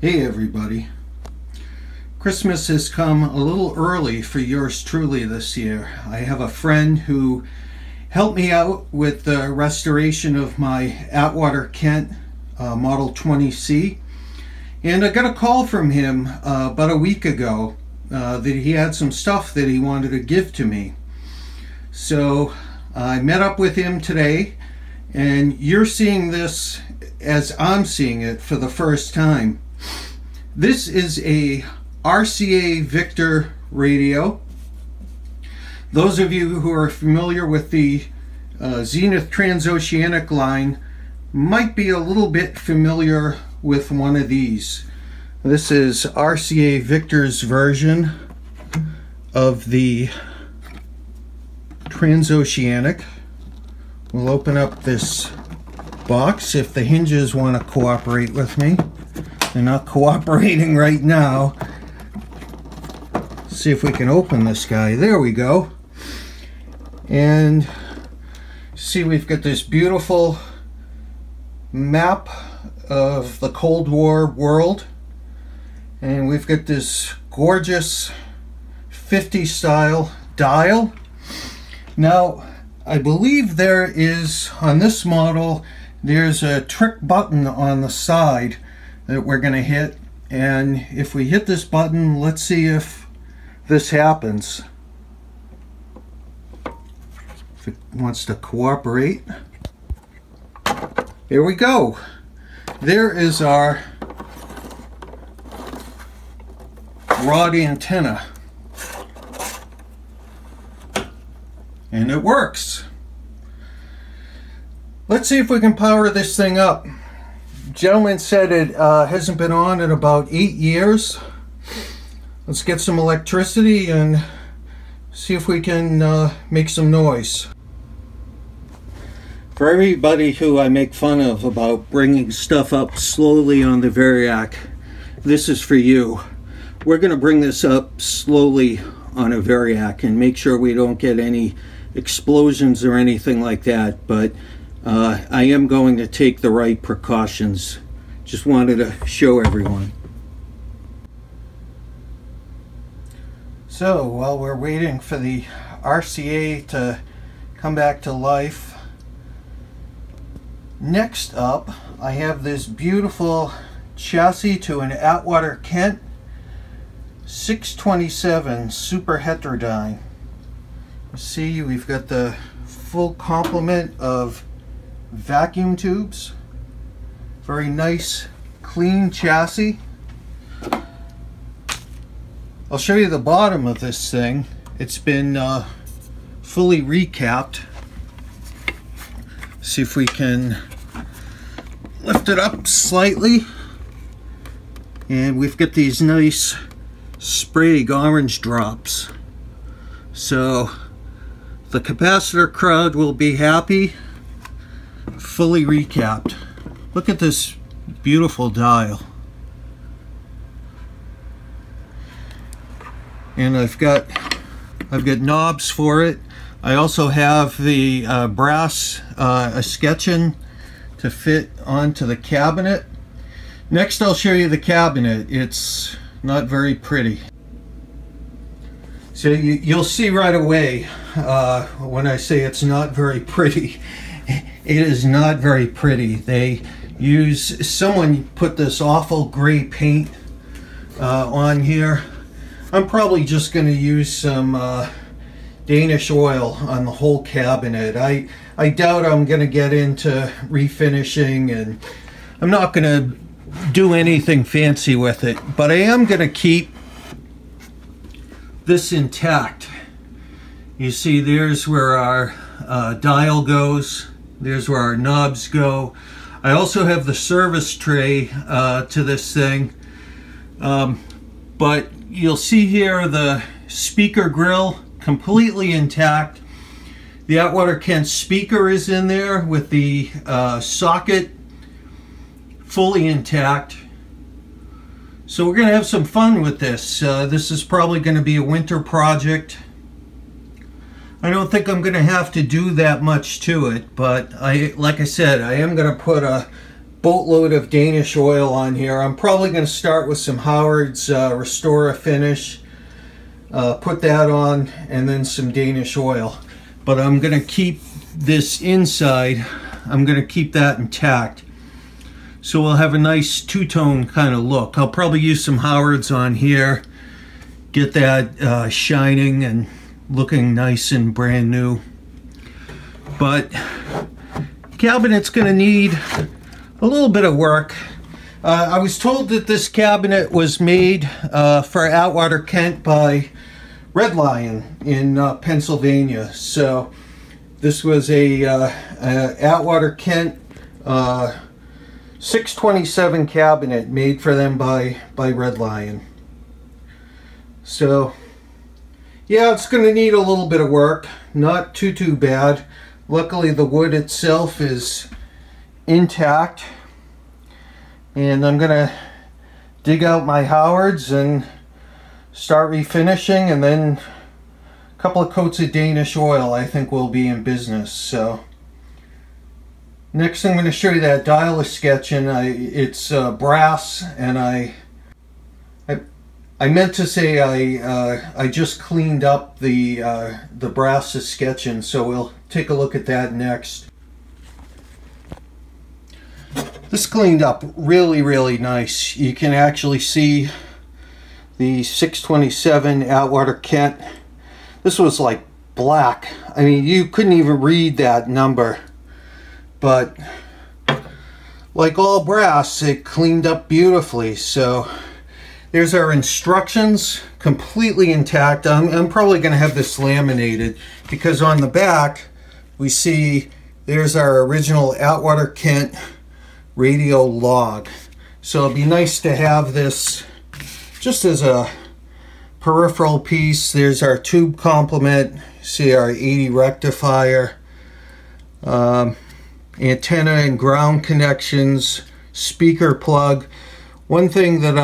Hey everybody. Christmas has come a little early for yours truly this year. I have a friend who helped me out with the restoration of my Atwater Kent Model 20C, and I got a call from him about a week ago that he had some stuff that he wanted to give to me. So I met up with him today, and you're seeing this as I'm seeing it for the first time. This is a RCA Victor radio. Those of you who are familiar with the Zenith transoceanic line might be a little bit familiar with one of these. This is RCA Victor's version of the transoceanic. We'll open up this box if the hinges want to cooperate with me. They're not cooperating right now. See if we can open this guy. There we go. And see, we've got this beautiful map of the Cold War world. And we've got this gorgeous 50 style dial. Now, I believe there is, on this model, there's a trick button on the side that we're going to hit, and if we hit this button, let's see if this happens. If it wants to cooperate. Here we go. There is our rod antenna, and it works. Let's see if we can power this thing up. Gentleman said it hasn't been on in about 8 years. Let's get some electricity and see if we can make some noise. For everybody who I make fun of about bringing stuff up slowly on the Variac, this is for you. We're going to bring this up slowly on a Variac and make sure we don't get any explosions or anything like that, but I am going to take the right precautions. Just wanted to show everyone. So while we're waiting for the RCA to come back to life, next up I have this beautiful chassis to an Atwater Kent 627 Super Heterodyne. You see, we've got the full complement of vacuum tubes. Very nice, clean chassis. I'll show you the bottom of this thing. It's been fully recapped. See if we can lift it up slightly. And we've got these nice Sprague orange drops. So the capacitor crowd will be happy. Fully recapped. Look at this beautiful dial. And I've got knobs for it. I also have the brass escutcheon to fit onto the cabinet. Next I'll show you the cabinet. It's not very pretty. So you'll see right away when I say it's not very pretty. It is not very pretty. Someone put this awful gray paint on here. I'm probably just going to use some Danish oil on the whole cabinet. I doubt I'm going to get into refinishing, and I'm not going to do anything fancy with it, but I am going to keep this intact. You see, there's where our dial goes. There's where our knobs go. I also have the service tray to this thing. But you'll see here the speaker grill completely intact. The Atwater Kent speaker is in there with the socket fully intact. So we're going to have some fun with this. This is probably going to be a winter project. I don't think I'm going to have to do that much to it, but like I said, I am going to put a boatload of Danish oil on here. I'm probably going to start with some Howard's Restore a Finish, put that on, and then some Danish oil. But I'm going to keep this inside, I'm going to keep that intact. So we'll have a nice two-tone kind of look. I'll probably use some Howard's on here, get that shining and looking nice and brand new. But cabinet's going to need a little bit of work. I was told that this cabinet was made for Atwater, Kent by Red Lion in Pennsylvania. So this was a Atwater, Kent 627 cabinet made for them by Red Lion. So yeah, it's going to need a little bit of work. Not too bad. Luckily the wood itself is intact. And I'm going to dig out my Howard's and start refinishing, and then a couple of coats of Danish oil I think we'll be in business. So next I'm going to show you that dial is sketching. It's brass, and I meant to say I just cleaned up the brass is sketching, so we'll take a look at that next. This cleaned up really nice. You can actually see the 627 Atwater Kent. This was like black. I mean, you couldn't even read that number. But like all brass, it cleaned up beautifully. So there's our instructions, completely intact. I'm probably going to have this laminated, because on the back we see there's our original Atwater Kent radio log. So it'd be nice to have this just as a peripheral piece. There's our tube complement, see our 80 rectifier, antenna and ground connections, speaker plug. One thing that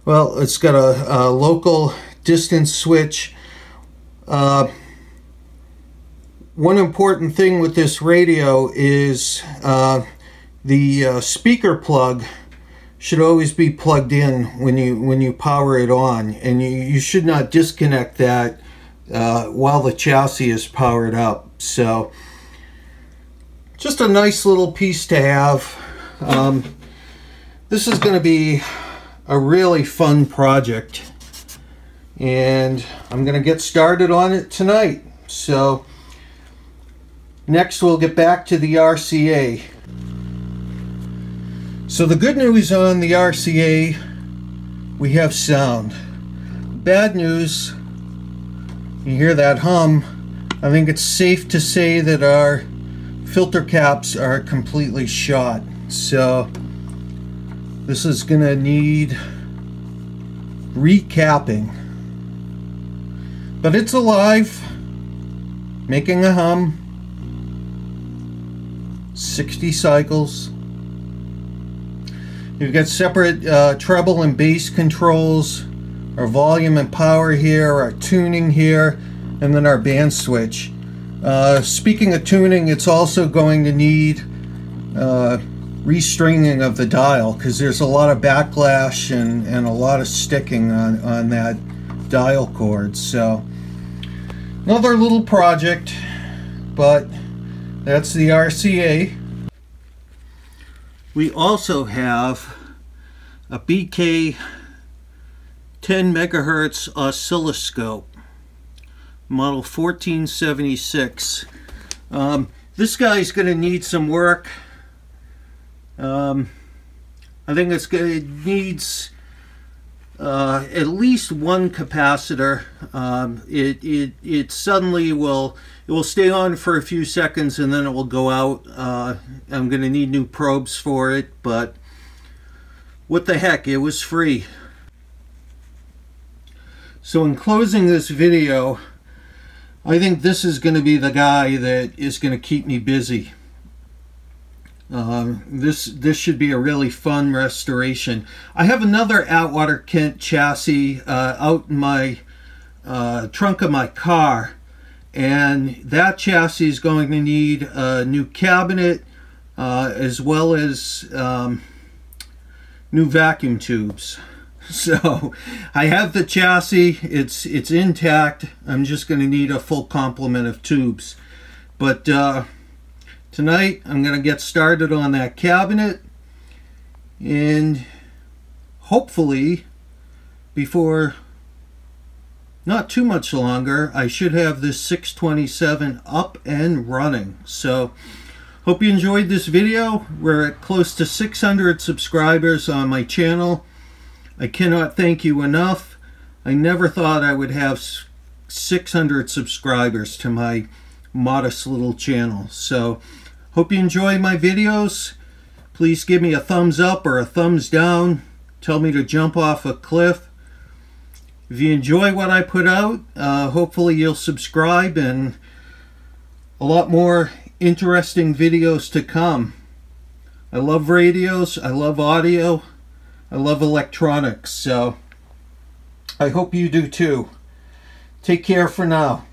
well, it's got a local distance switch. One important thing with this radio is the speaker plug should always be plugged in when you power it on, and you should not disconnect that while the chassis is powered up. So just a nice little piece to have. This is going to be a really fun project, and I'm going to get started on it tonight. So next we'll get back to the RCA. So the good news on the RCA, we have sound. Bad news, you hear that hum. I think it's safe to say that our filter caps are completely shot. So this is going to need recapping. But it's alive, making a hum. 60 cycles. You've got separate treble and bass controls, our volume and power here, our tuning here, and then our band switch. Speaking of tuning, it's also going to need restringing of the dial, because there's a lot of backlash and a lot of sticking on that dial cord. So another little project, but that's the RCA. We also have a BK 10 megahertz oscilloscope, model 1476. This guy's going to need some work. I think it needs at least one capacitor. It suddenly will stay on for a few seconds and then it will go out. I'm going to need new probes for it, but what the heck, it was free. So in closing this video, I think this is going to be the guy that is going to keep me busy. This should be a really fun restoration. I have another Atwater Kent chassis out in my trunk of my car, and that chassis is going to need a new cabinet, as well as new vacuum tubes. So I have the chassis, it's intact. I'm just going to need a full complement of tubes. But tonight I'm going to get started on that cabinet, and hopefully before not too much longer I should have this 627 up and running. So hope you enjoyed this video. We're at close to 600 subscribers on my channel. I cannot thank you enough. I never thought I would have 600 subscribers to my modest little channel. So hope you enjoy my videos. Please give me a thumbs up or a thumbs down. Tell me to jump off a cliff. If you enjoy what I put out, hopefully you'll subscribe, and a lot more interesting videos to come. I love radios, I love audio, I love electronics, so I hope you do too. Take care for now.